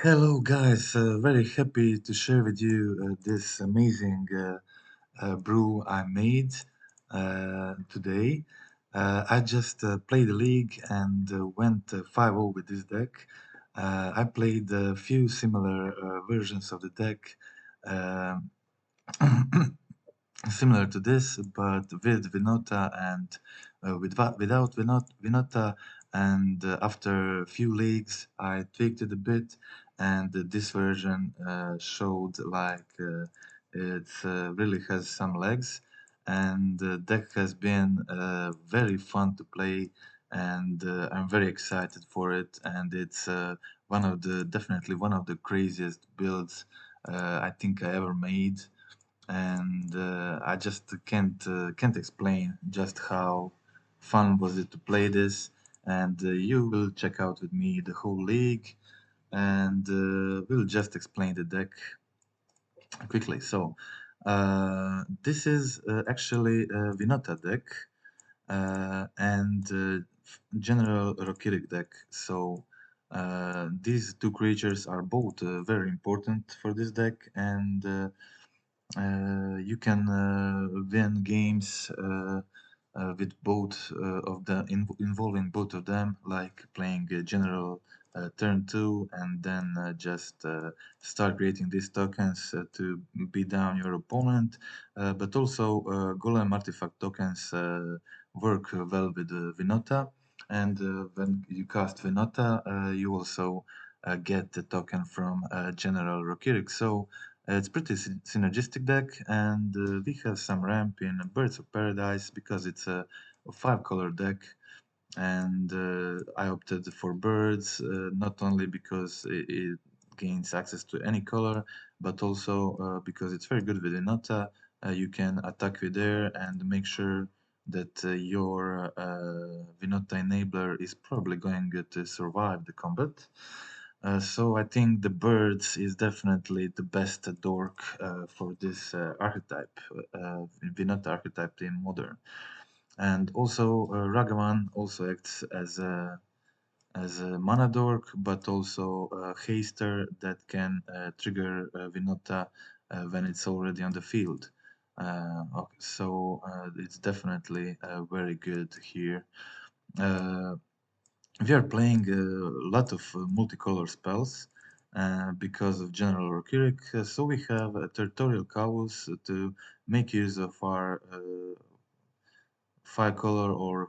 Hello, guys. Very happy to share with you this amazing brew I made today. I just played the league and went 5-0 with this deck. I played a few similar versions of the deck. Um Similar to this, but with Vinota and without Vinota. And after a few leagues, I tweaked it a bit, and this version showed like it really has some legs, and the deck has been very fun to play, and I'm very excited for it. And it's definitely one of the craziest builds I think I ever made, and I just can't explain just how fun was it to play this. And you will check out with me the whole league, and we'll just explain the deck quickly. So this is actually a Vinota deck and General Rokiric deck. So these two creatures are both very important for this deck, and you can win games with both of the involving both of them, like playing general turn 2 and then just start creating these tokens to beat down your opponent. But also golem artifact tokens work well with Vinota, and when you cast Vinota, you also get the token from General Rokiric. So it's pretty synergistic deck, and we have some ramp in Birds of Paradise because it's a 5-color deck, and I opted for birds not only because it gains access to any color, but also because it's very good with Inota. You can attack with air and make sure that your Vinota enabler is probably going to survive the combat. So I think the birds is definitely the best dork for this archetype, Vinota archetype in modern. And also Ragavan also acts as a mana dork, but also a haster that can trigger Vinota when it's already on the field. Okay, so it's definitely very good here. Uh, we are playing a lot of multicolor spells because of General Rokiric, so we have Territorial Cowls to make use of our 5-color or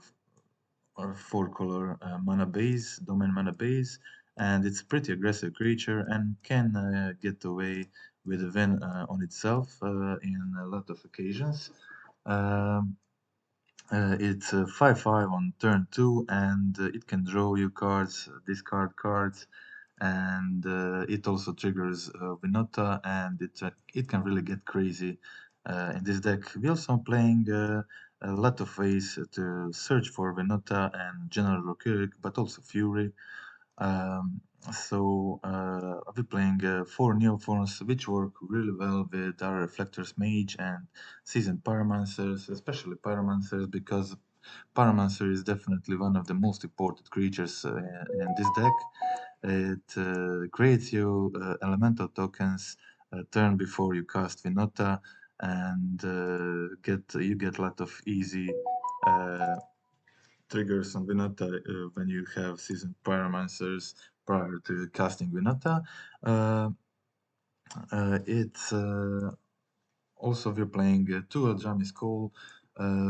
4-color mana base, domain mana base, and it's a pretty aggressive creature and can get away with a win on itself in a lot of occasions. Um, it's 5/5 on turn 2, and it can draw you cards, discard cards, and it also triggers Vinota, and it can really get crazy in this deck. We're also playing a lot of ways to search for Vinota and General Rokiric, but also Fury. Um, so I'll be playing 4 Neoforms, which work really well with our Reflectors Mage and Seasoned Pyromancers, especially Pyromancers, because Pyromancer is definitely one of the most important creatures in this deck. It creates you elemental tokens turn before you cast Vinota, and you get a lot of easy uh, triggers on Vinota when you have seasoned pyromancers prior to casting Vinota. Uh, it's Also we're playing two Aljami's Call,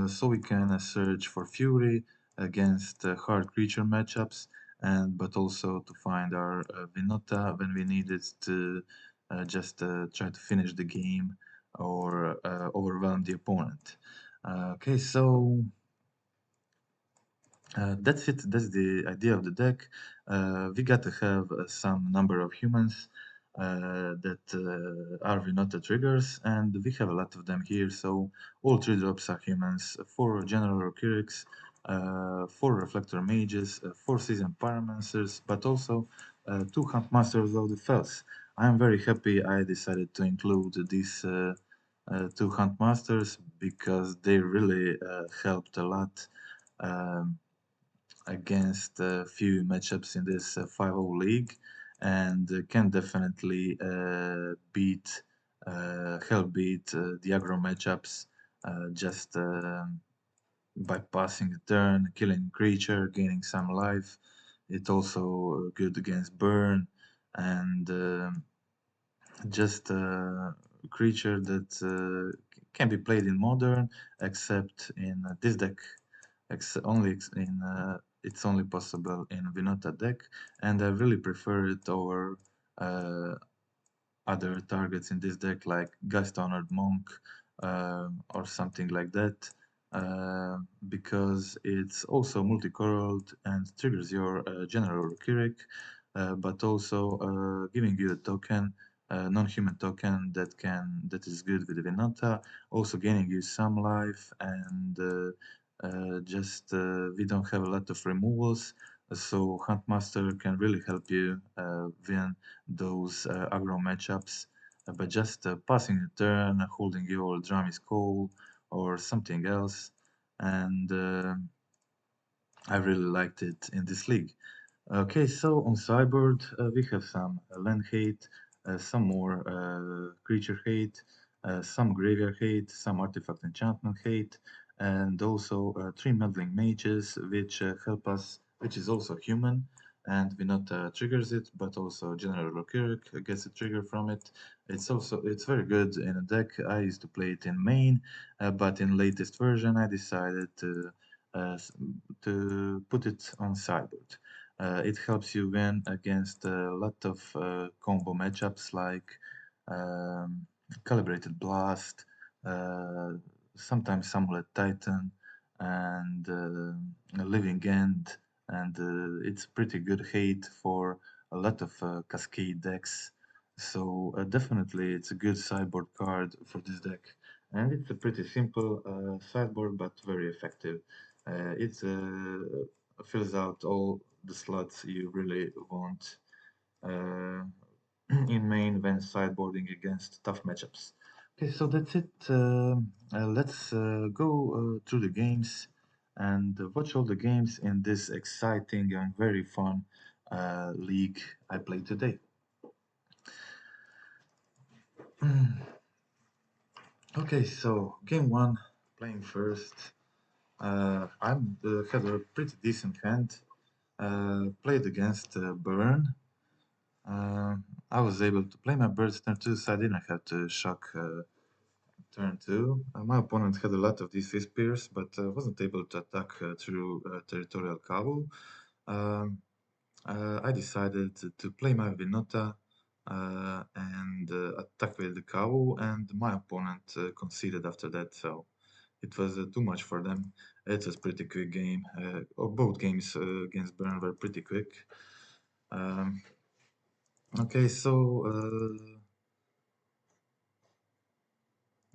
so we can search for Fury against hard creature matchups, and but also to find our Vinota when we need it to just try to finish the game or overwhelm the opponent. Okay, so that's it. That's the idea of the deck. We got to have some number of humans that are Vinota triggers, and we have a lot of them here. So all 3 drops are humans. 4 General Rokirics, 4 Reflector Mages, 4 Seasoned Pyromancers, but also 2 Huntmasters of the Fells. I'm very happy I decided to include these 2 Huntmasters because they really helped a lot. Um, Against a few matchups in this 5-0 league, and can definitely help beat the aggro matchups just by passing a turn, killing creature, gaining some life. It's also good against burn and just a creature that can be played in modern, except in this deck. It's only possible in Winota deck, and I really prefer it over uh, other targets in this deck like Gust Honored Monk or something like that, because it's also multicolored and triggers your General Rokiric, but also giving you a token, non-human token that is good with Vinota, also gaining you some life, and just we don't have a lot of removals, so Huntmaster can really help you win those aggro matchups by just passing the turn, holding your Drummy's Call or something else, and I really liked it in this league. Okay, so on sideboard we have some land hate, some more creature hate, some graveyard hate, some artifact enchantment hate, and also three meddling mages which help us, which is also human, and we not triggers it, but also General Rokiric gets a trigger from it. It's very good in a deck. I used to play it in main, but in latest version I decided to put it on sideboard. It helps you win against a lot of combo matchups like um, Calibrated Blast, uh, sometimes Amulet Titan, and Living End, and it's pretty good hate for a lot of Cascade decks. So definitely it's a good sideboard card for this deck. And it's a pretty simple sideboard, but very effective. It fills out all the slots you really want uh, in main when sideboarding against tough matchups. Okay, so that's it. Let's go through the games and watch all the games in this exciting and very fun league I played today. Okay, so game one, playing first. I had a pretty decent hand. Played against Burn. Uh, I was able to play my birds turn 2, so I didn't have to shock turn 2. My opponent had a lot of these fish spears, but wasn't able to attack through territorial Kavu. Um, I decided to play my Vinota and attack with the Kavu, and my opponent conceded after that, so it was too much for them. It was pretty quick game. Both games against Burn were pretty quick. Um, okay, so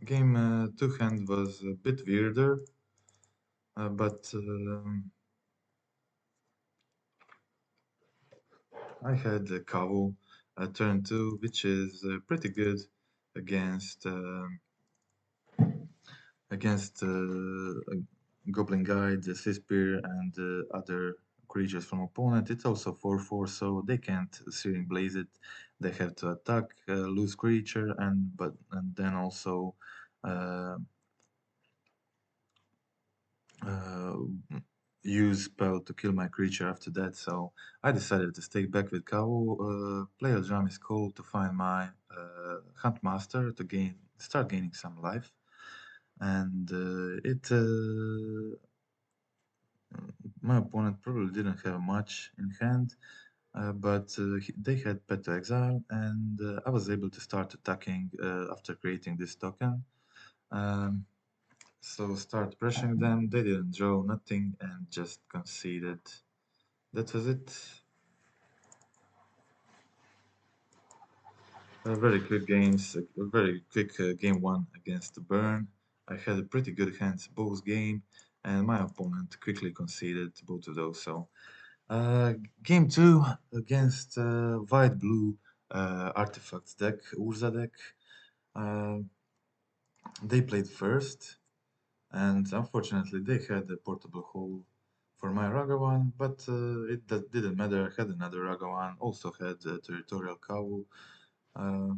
game two hand was a bit weirder, but I had the Kavu turn two, which is pretty good against against Goblin Guide, the Spear, and other creatures from opponent. It's also 4/4, so they can't Searing Blaze it. They have to attack, lose creature, and then also uh, uh, use spell to kill my creature after that. So I decided to stay back with Kao. Play a drum is cool to find my Hunt Master to start gaining some life, and my opponent probably didn't have much in hand. But they had Pet to Exile, and I was able to start attacking after creating this token. Um, So start pressuring them, they didn't draw nothing and just conceded. That was it. Very quick games, a very quick game one against Burn. I had a pretty good hands both game, and my opponent quickly conceded both of those. So game two against white blue artifacts deck, Urza deck. Uh, they played first, and unfortunately they had a portable hole for my Ragavan, but didn't matter. I had another Ragavan, also had Territorial Cow. Uh,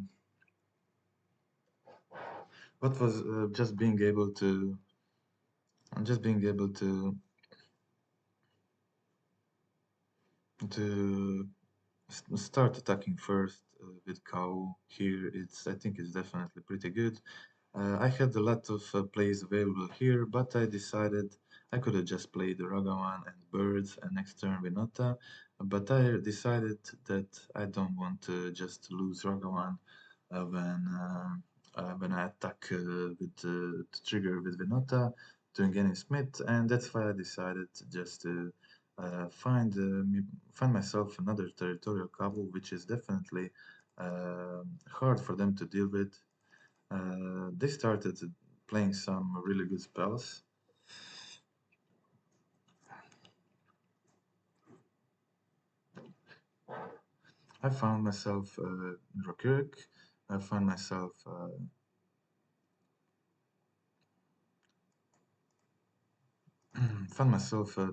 what was just being able to start attacking first with Cow here. I think it's definitely pretty good. I had a lot of plays available here, but I decided I could have just played the Ragavan and Birds and next turn Winota, but I decided that I don't want to just lose Ragavan when I attack with the trigger with Winota, doing any Smith, and that's why I decided just to find myself another territorial couple, which is definitely hard for them to deal with. They started playing some really good spells. I found myself Rokiric. I found myself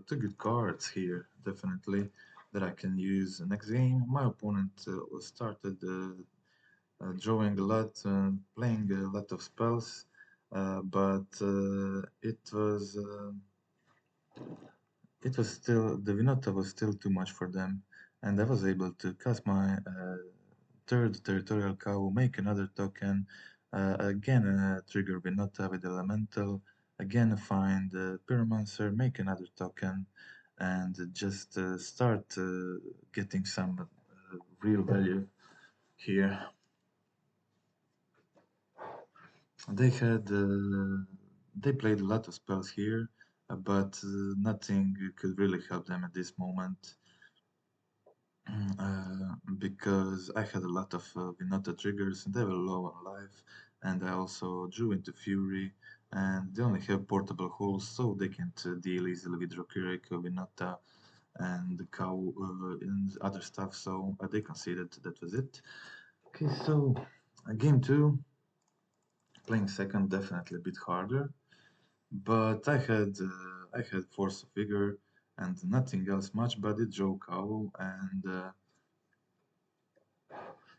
two good cards here, definitely, that I can use next game. My opponent started drawing a lot, playing a lot of spells, but it was still the Vinota was still too much for them, and I was able to cast my third territorial cow, make another token, again trigger Vinota with Elemental, again find Pyromancer, make another token, and just start getting some real value here. They played a lot of spells here, but nothing could really help them at this moment. Because I had a lot of Vinota triggers and they were low on life, and I also drew into Fury, and they only have portable holes, so they can't deal easily with Rokiric, Vinota, and the cow and other stuff, so they conceded that was it. Okay, so game 2, playing second definitely a bit harder, but I had Force of Vigor and nothing else much, but it drew cow, and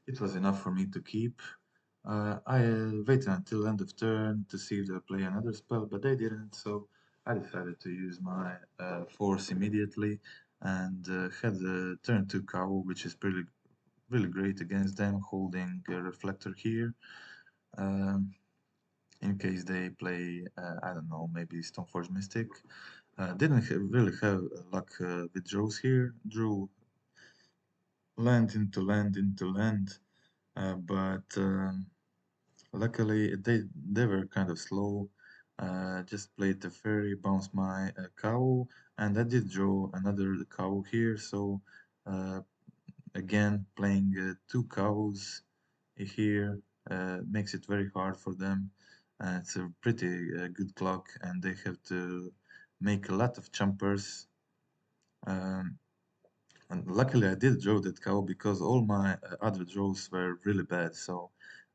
it was enough for me to keep. I waited until end of turn to see if they play another spell, but they didn't, so I decided to use my force immediately and had the turn 2 cow, which is really great against them, holding a reflector here. In case they play, I don't know, maybe Stoneforge Mystic. Didn't really have luck with draws here. Drew land into land into land, but luckily they were kind of slow. Just played the fairy, bounced my cow, and I did draw another cow here. So again, playing two cows here makes it very hard for them. It's a pretty good clock, and they have to make a lot of jumpers. Um, and luckily, I did draw that cow because all my other draws were really bad. So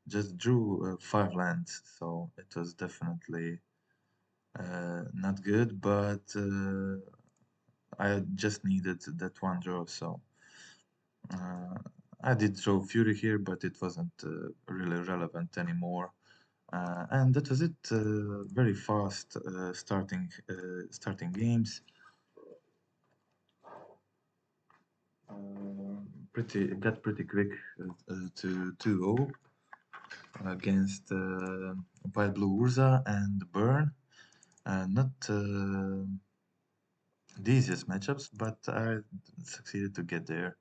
just drew 5 lands. So it was definitely not good, but I just needed that one draw. So I did draw Fury here, but it wasn't really relevant anymore. And that was it. Very fast starting games. Got pretty quick to 2-0 against White Blue Urza and Burn. Not the easiest matchups, but I succeeded to get there.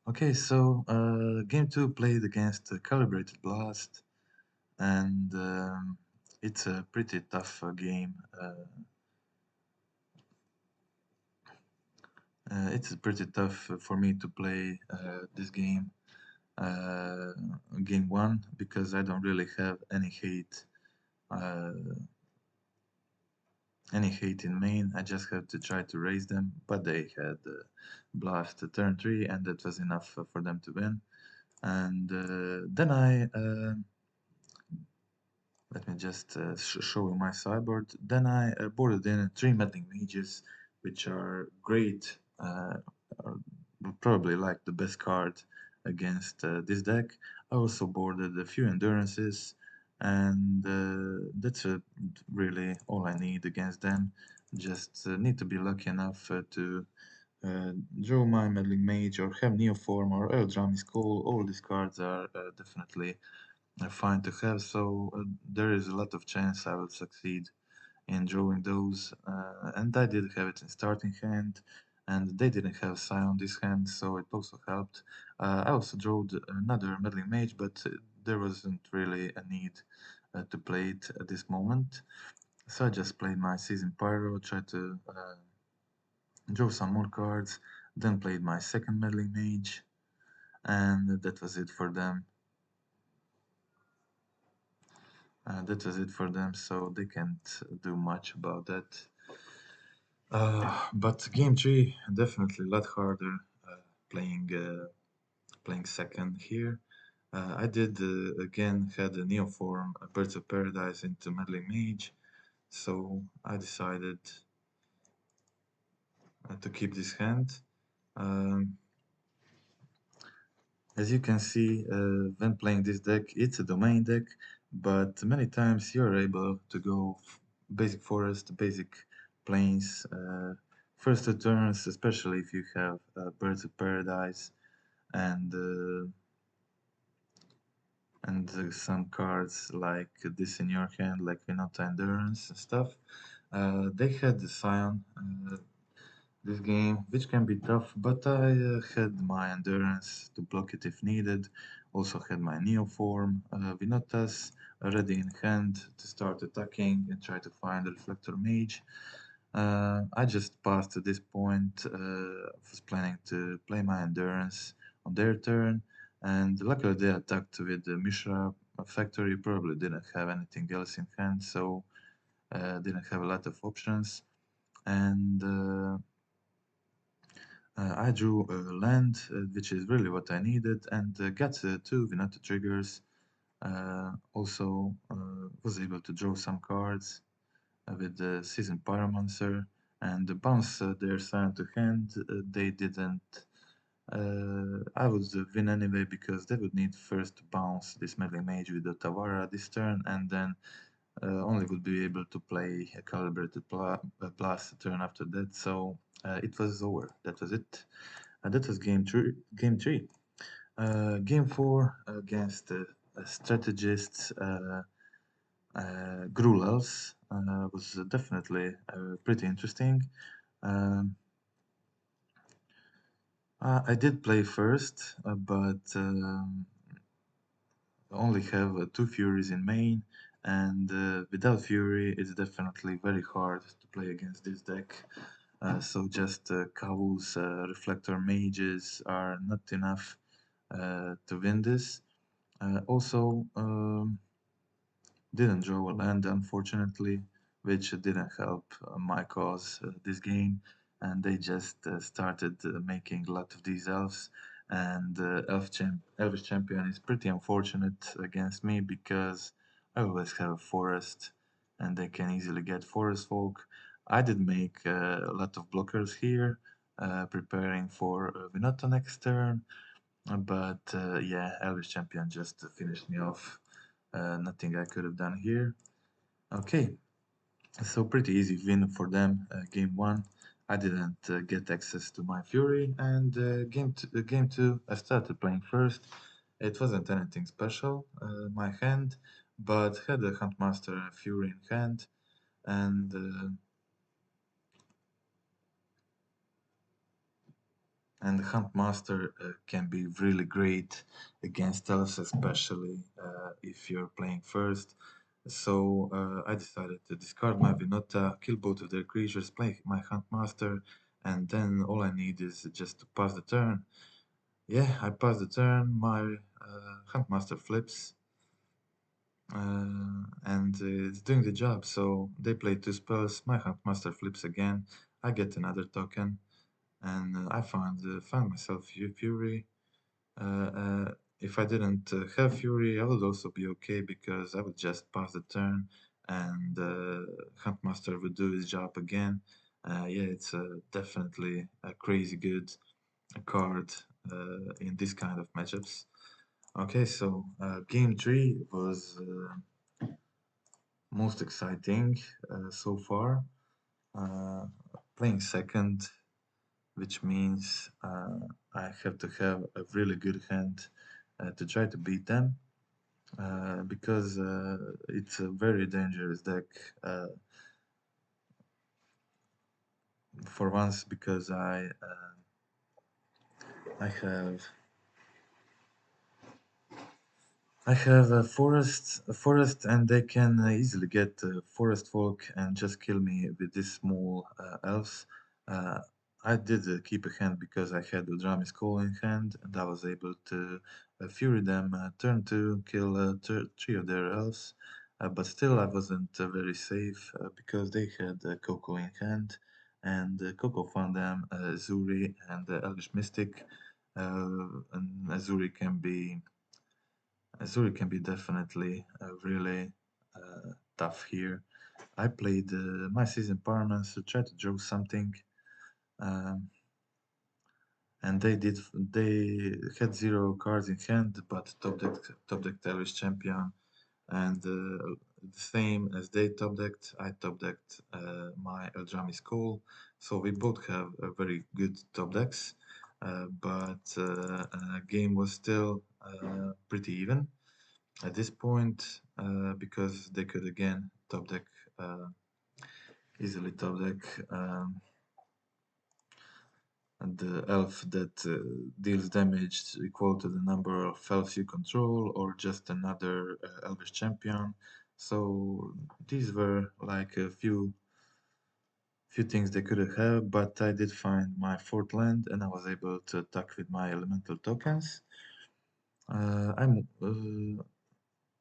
Okay, so game 2 played against Calibrated Blast, and it's a pretty tough game. It's pretty tough for me to play this game, game 1, because I don't really have uh, any hate in main. I just have to try to raise them, but they had blast turn 3, and that was enough for them to win. And then let me just show you my sideboard. Then I boarded in 3 Meddling Mages which are great, probably like the best card against this deck. I also boarded a few endurances, and that's really all I need against them. Just need to be lucky enough to draw my Meddling Mage or have Neoform or Eldrum Call. All these cards are definitely fine to have, so there is a lot of chance I will succeed in drawing those. And I did have it in starting hand, and they didn't have Psi on this hand, so it also helped. I also drew another Meddling Mage, but there wasn't really a need to play it at this moment. So I just played my Season Pyro, tried to draw some more cards, then played my second Meddling Mage, and that was it for them. That was it for them, so they can't do much about that. But game three definitely a lot harder. Playing playing second here. I did again had a Neoform, a Birds of Paradise into Meddling Mage, so I decided to keep this hand. Um, As you can see, when playing this deck, it's a domain deck, but many times you're able to go basic forest, basic plains, first two turns, especially if you have Birds of Paradise and some cards like this in your hand, like Winota Endurance and stuff. They had the Scion this game, which can be tough, but I had my endurance to block it if needed. Also had my Neoform, Vinotas ready in hand to start attacking and try to find a Reflector Mage. I just passed to this point, was planning to play my endurance on their turn, and luckily they attacked with the Mishra Factory, probably didn't have anything else in hand, so didn't have a lot of options. And I drew a land, which is really what I needed, and got two Winota triggers. Also was able to draw some cards with the Season Pyromancer and bounce their sign to hand. They didn't. I would win anyway because they would need first to bounce this Meddling Mage with the Tavara this turn, and then only would be able to play a Calibrated Blast a turn after that. So it was over. That was it. That was game three. Game three. Game four against strategists Grulels was definitely pretty interesting. Um, I did play first, but only have two Furies in main, and without Fury, it's definitely very hard to play against this deck. So just Cowls, Reflector Mages are not enough to win this. Also, didn't draw a land unfortunately, which didn't help my cause this game, and they just started making a lot of these elves. And Elvish Champion is pretty unfortunate against me because I always have a forest, and they can easily get Forest Folk. I did make a lot of blockers here, preparing for Vinota next turn, but yeah, Elvish Champion just finished me off. Nothing I could have done here. Okay, so pretty easy win for them. Game one, I didn't get access to my Fury, and game two, I started playing first. It wasn't anything special, my hand, but had a Huntmaster Fury in hand, and Huntmaster can be really great against elves, especially if you're playing first. So I decided to discard my Vinota, kill both of their creatures, play my Huntmaster, and then all I need is just to pass the turn. Yeah, I pass the turn, my Huntmaster flips, and it's doing the job. So they play two spells, my Huntmaster flips again, I get another token, and I found myself Fury. If I didn't have Fury, I would also be okay because I would just pass the turn and Huntmaster would do his job again. Yeah, it's definitely a crazy good card in this kind of matchups. Okay, so game three was most exciting so far. Uh, Playing second, which means I have to have a really good hand to try to beat them because it's a very dangerous deck for once because I have a forest, and they can easily get forest folk and just kill me with these small elves. Uh, I did keep a hand because I had Eldrami's Call in hand, and I was able to Fury them turn two, kill three of their elves. But still, I wasn't very safe because they had Coco in hand, and Coco found them Zuri and Elvish Mystic. And Azuri can be definitely really tough here. I played my season partners to try to draw something, um, and they had zero cards in hand, but top decked Irish champion, and the same as they top decked, I top decked my Eldrami's Call, so we both have a very good top decks, but game was still pretty even at this point because they could again top deck uh, easily top deck the elf that deals damage equal to the number of elves you control or just another elvish champion. So these were like a few things they could have, but I did find my fourth land and I was able to attack with my elemental tokens.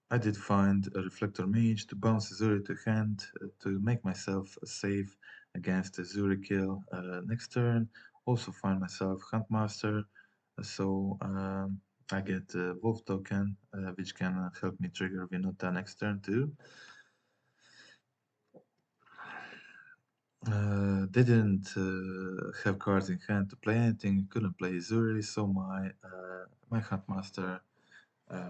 I did find a Reflector Mage to bounce Azuri to hand to make myself safe against a Azuri kill next turn. Also find myself Huntmaster, so I get a Wolf token, which can help me trigger Winota next turn too. They didn't have cards in hand to play anything, couldn't play Azuri, so my Huntmaster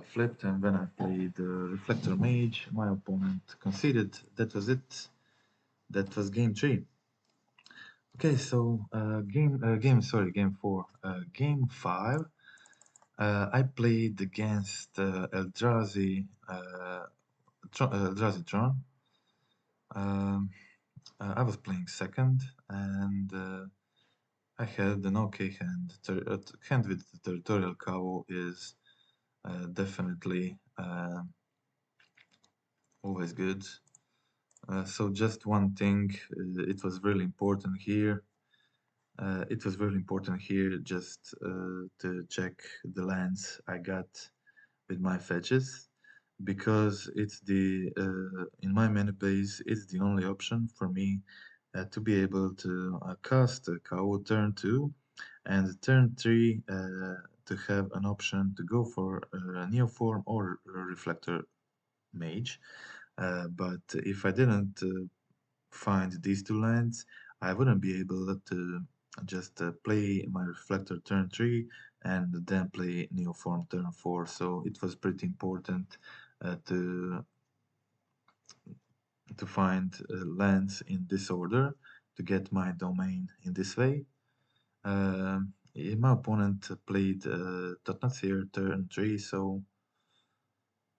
flipped, and when I played Reflector Mage, my opponent conceded. That was it. That was game three. Okay, so game four. Game five. I played against Eldrazi Tron. Um, I was playing second, and I had an okay hand. Hand with the Territorial Cow is definitely always good. So just one thing, it was really important here. Just to check the lands I got with my fetches because it's the in my menu base it's the only option for me to be able to cast a cow turn 2 and turn 3 to have an option to go for a neoform or a reflector mage. But if I didn't find these two lands, I wouldn't be able to just play my reflector turn 3 and then play neoform turn 4. So it was pretty important to find lands in this order to get my domain in this way. My opponent played Totnuts here turn 3, so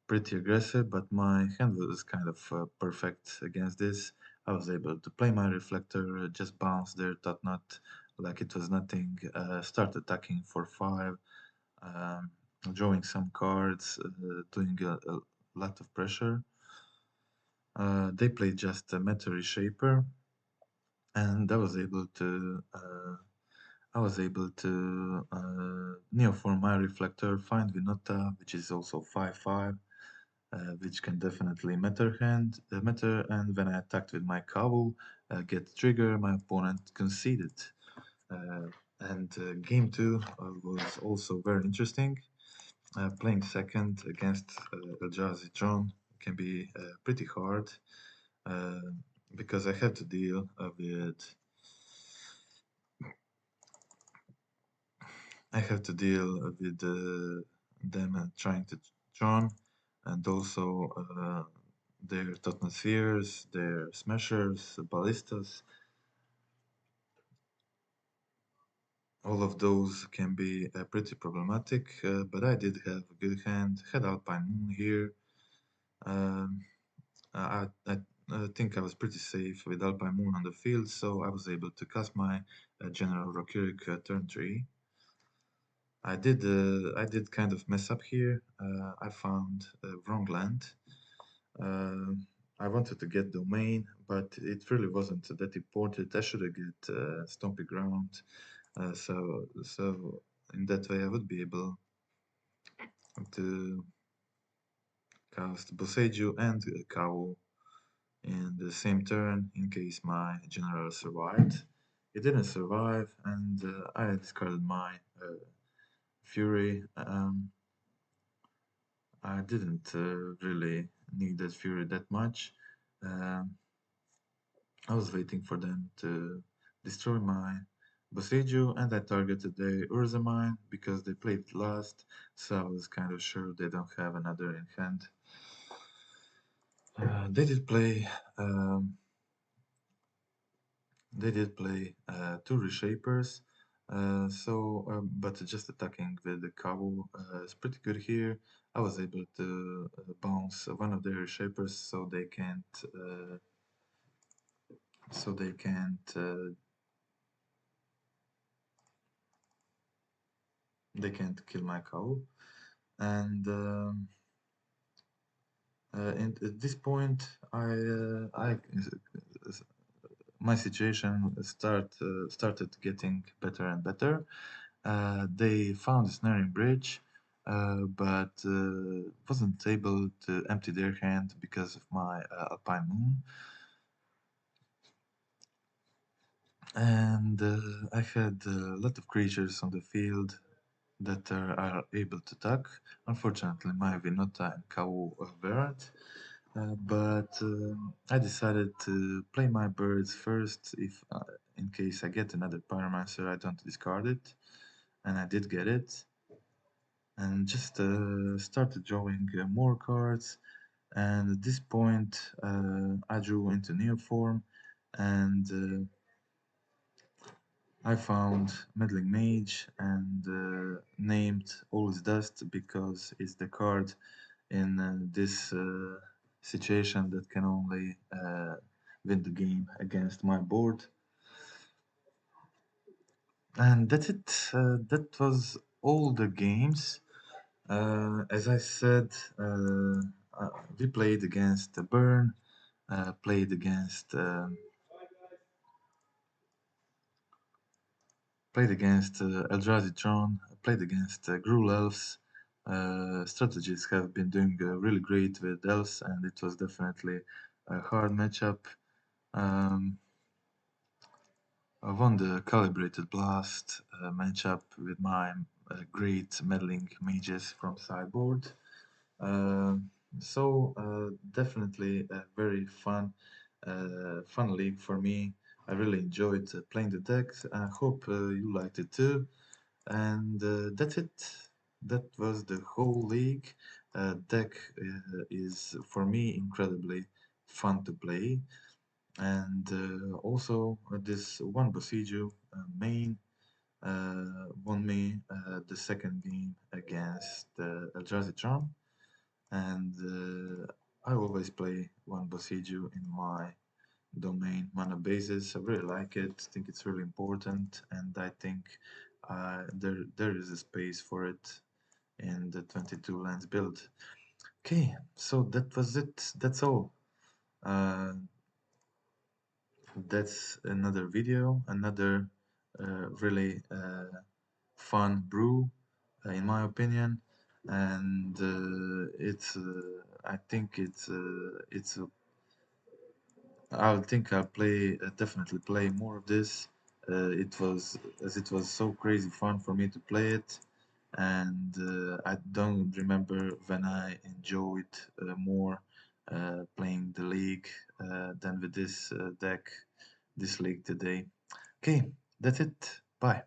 pretty aggressive, but my hand was kind of perfect against this. I was able to play my reflector, just bounce their Totnut like it was nothing, start attacking for 5, um, drawing some cards, doing a lot of pressure. They played just a Meta Reshaper, and I was able to neoform my reflector, find Winota, which is also 5/5, which can definitely matter. And when I attacked with my Cowl, get trigger, my opponent conceded. And game two was also very interesting. Playing second against Eldrazi Tron can be pretty hard uh, because I had to deal with I have to deal with them trying to charm, and also their Totnospheres, their Smashers, Ballistas. All of those can be pretty problematic, but I did have a good hand. Had Alpine Moon here. Um, I think I was pretty safe with Alpine Moon on the field, so I was able to cast my General Rokiric turn 3. I did kind of mess up here. I found wrong land. Uh, I wanted to get Domain, but it really wasn't that important. I should have get Stompy Ground. So in that way, I would be able to cast Boseiju and Cow in the same turn in case my general survived. It didn't survive, and I discarded my Fury. I didn't really need that Fury that much. Um, I was waiting for them to destroy my Boseiju, and I targeted the Urza mine because they played it last, so I was kind of sure they don't have another in hand. They did play. They did play two reshapers, but just attacking with the Kavu is pretty good here. I was able to bounce one of their reshapers so they can't kill my Kavu. And at this point, my situation started getting better and better. They found a snaring bridge, but wasn't able to empty their hand because of my Alpine Moon. And I had a lot of creatures on the field that are able to attack. Unfortunately, my Winota and Kau weren't. But I decided to play my birds first if in case I get another Pyromancer I don't discard it, and I did get it, and just started drawing more cards, and at this point I drew into Neoform, and I found Meddling Mage and named All Is Dust because it's the card in this situation that can only win the game against my board. And that's it. That was all the games. As I said, we played against Burn, played against Eldrazi Tron, played against Gruul Elves. Strategies have been doing really great with Elves, and it was definitely a hard matchup. Um, I won the Calibrated Blast matchup with my great meddling mages from Sideboard. Definitely a very fun league for me. I really enjoyed playing the deck. I hope you liked it too. And that's it. That was the whole league. Deck is for me incredibly fun to play. And also this one Bosiju main won me the second game against Eldrazi Tron, and I always play one Bosiju in my domain mana basis. I really like it. I think it's really important, and I think there is a space for it in the 22 lands build. Okay, so that was it. That's all. Uh, that's another video, another really fun brew, in my opinion, and I think I think I'll play definitely play more of this. It was so crazy fun for me to play it, and I don't remember when I enjoyed more playing the league than with this deck, this league today. Okay, that's it. Bye.